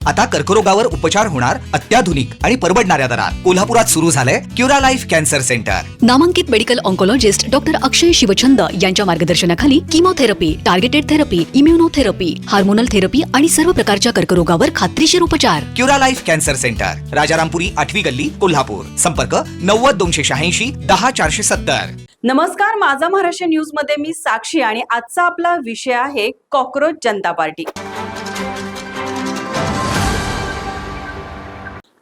आता कर्करोगावर उपचार होणार अत्याधुनिक आणि परवडणाऱ्या दरात कोल्हापुरात सुरू झालंय क्युरा लाईफ कॅन्सर सेंटर. नामांकित medical oncologist doctor Akshay Shivchand यांच्या मार्गदर्शनाखाली chemotherapy, targeted therapy, immunotherapy, hormonal therapy आणि सर्व प्रकारच्या कर्करोगावर खात्रीशीर उपचार. Cura life cancer centre, Rajarampuri 8वी गल्ली, कोल्हापूर. संपर्क 90 286 10 470. नमस्कार, माझा महाराष्ट्र न्यूज मध्ये मी साक्षी आणि आजचा आपला विषय आहे कॉक्रोच जनता पार्टी.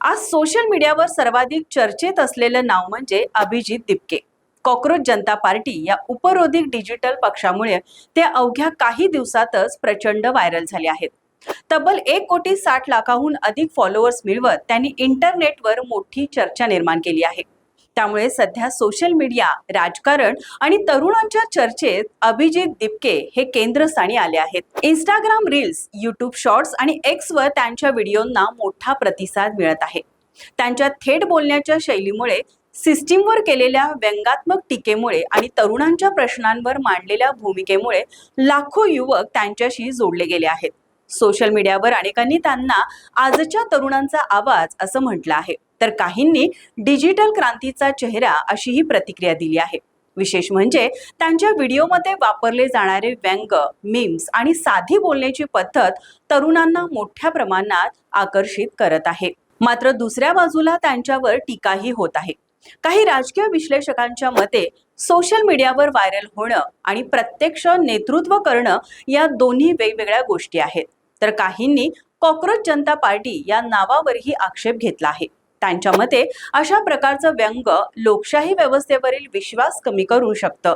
आज सोशल मीडियावर सर्वाधिक चर्चेत असलेलं नाव म्हणजे अभिजित दिपके. कॉक्रोच जनता पार्टी या उपरोधिक डिजिटल पक्षामुळे ते अवघ्या काही दिवसातच प्रचंड व्हायरल झाले आहेत. तब्बल 1,60,00,000 अधिक फॉलोअर्स मिळवत त्यांनी इंटरनेटवर मोठी चर्चा निर्माण केली आहे. त्यामुळे सध्या सोशल मीडिया, राजकारण आणि तरुणांच्या चर्चेत अभिजित दिपके हे केंद्रस्थानी आले आहेत. इंस्टाग्राम रील्स, यूट्यूब शॉर्ट्स आणि एक्सवर त्यांच्या व्हिडिओंना मोठा प्रतिसाद मिळत आहे. त्यांच्या थेट बोलण्याच्या शैलीमुळे, सिस्टीमवर केलेल्या व्यंगात्मक टीकेमुळे आणि तरुणांच्या प्रश्नांवर मांडलेल्या भूमिकेमुळे लाखो युवक त्यांच्याशी जोडले गेले आहेत. सोशल मीडियावर अनेकांनी त्यांना आजच्या तरुणांचा आवाज असं म्हटलं आहे, तर काहींनी डिजिटल क्रांतीचा चेहरा अशी ही प्रतिक्रिया दिली आहे. विशेष म्हणजे त्यांच्या व्हिडिओमध्ये वापरले जाणारे व्यंग, मीम्स आणि साधी बोलण्याची पद्धत तरुणांना मोठ्या प्रमाणात आकर्षित करत आहे. मात्र दुसऱ्या बाजूला त्यांच्यावर टीकाही होत आहे. काही राजकीय विश्लेषकांच्या मते सोशल मीडियावर व्हायरल होणं आणि प्रत्यक्ष नेतृत्व करणं या दोन्ही वेगवेगळ्या गोष्टी आहेत. तर काहींनी कॉक्रोच जनता पार्टी या नावावरही आक्षेप घेतला आहे. त्यांच्या मते अशा प्रकारचं व्यंग लोकशाही व्यवस्थेवरील विश्वास कमी करू शकतं.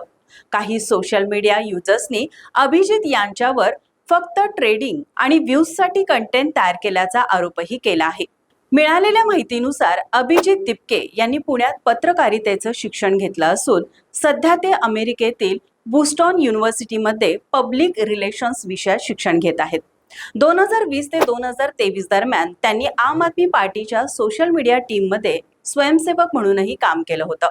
काही सोशल मीडिया युजर्सनी अभिजित यांच्यावर फक्त ट्रेडिंग आणि व्ह्यूजसाठी कंटेंट तयार केल्याचा आरोपही केला आहे. मिळालेल्या माहितीनुसार अभिजित दिपके यांनी पुण्यात पत्रकारितेचं शिक्षण घेतलं असून सध्या ते अमेरिकेतील बुस्टॉन युनिव्हर्सिटीमध्ये पब्लिक रिलेशन्स विषयात शिक्षण घेत आहेत. 2020 ते 2023 दरम्यान त्यांनी आम आदमी पार्टीच्या सोशल मीडिया टीममध्ये स्वयंसेवक म्हणूनही काम केलं होतं.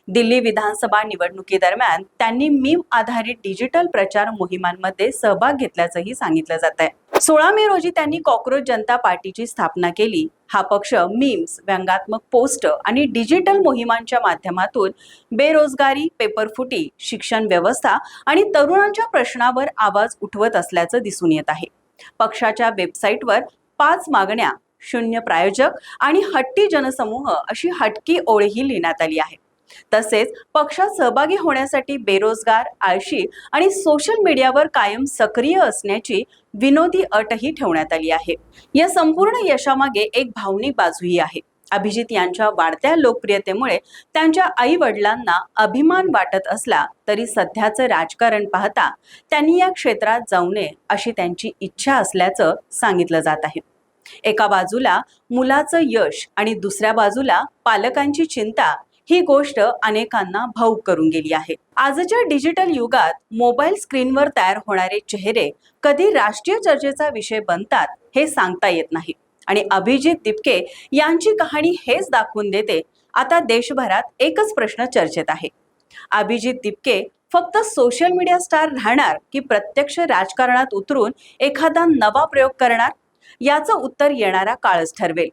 दिल्ली विधानसभा निवडणुकीदरम्यान त्यांनी मीम आधारित डिजिटल प्रचार मोहिमांमध्ये सहभाग घेतल्याचंही सांगितलं जात आहे. 16 मे रोजी त्यांनी कॉक्रोच जनता पार्टीची स्थापना केली. हा पक्ष मीम्स, व्यंगात्मक पोस्ट आणि डिजिटल मोहिमांच्या माध्यमातून बेरोजगारी, पेपरफुटी, शिक्षण व्यवस्था आणि तरुणांच्या प्रश्नावर आवाज उठवत असल्याचं दिसून येत आहे. पक्षाच्या वेबसाईटवर 5 मागण्या, 0 प्रायोजक आणि हट्टी जनसमूह अशी हटकी ओळही लिहिण्यात आली आहे. तसेच पक्षात सहभागी होण्यासाठी बेरोजगार, आळशी आणि सोशल मीडियावर कायम सक्रिय असण्याची विनोदी अटही ठेवण्यात आली आहे. या संपूर्ण यशामागे एक भावनिक बाजूही आहे. अभिजित यांच्या वाढत्या लोकप्रियतेमुळे त्यांच्या आई वडिलांना अभिमान वाटत असला तरी सध्याचं राजकारण पाहता त्यांनी या क्षेत्रात जाऊ नये अशी त्यांची इच्छा असल्याचं सांगितलं जात आहे. एका बाजूला मुलाचं यश आणि दुसऱ्या बाजूला पालकांची चिंता, ही गोष्ट अनेकांना भावुक करून गेली आहे. आजच्या डिजिटल युगात मोबाईल स्क्रीनवर तयार होणारे चेहरे कधी राष्ट्रीय चर्चेचा विषय बनतात हे सांगता येत नाही. आणि अभिजित दिपके यांची कहाणी हेच दाखवून देते. आता देशभरात एकच प्रश्न चर्चेत आहे. अभिजित दिपके फक्त सोशल मीडिया स्टार राहणार की प्रत्यक्ष राजकारणात उतरून एखादा नवा प्रयोग करणार? याचं उत्तर येणारा काळच ठरवेल.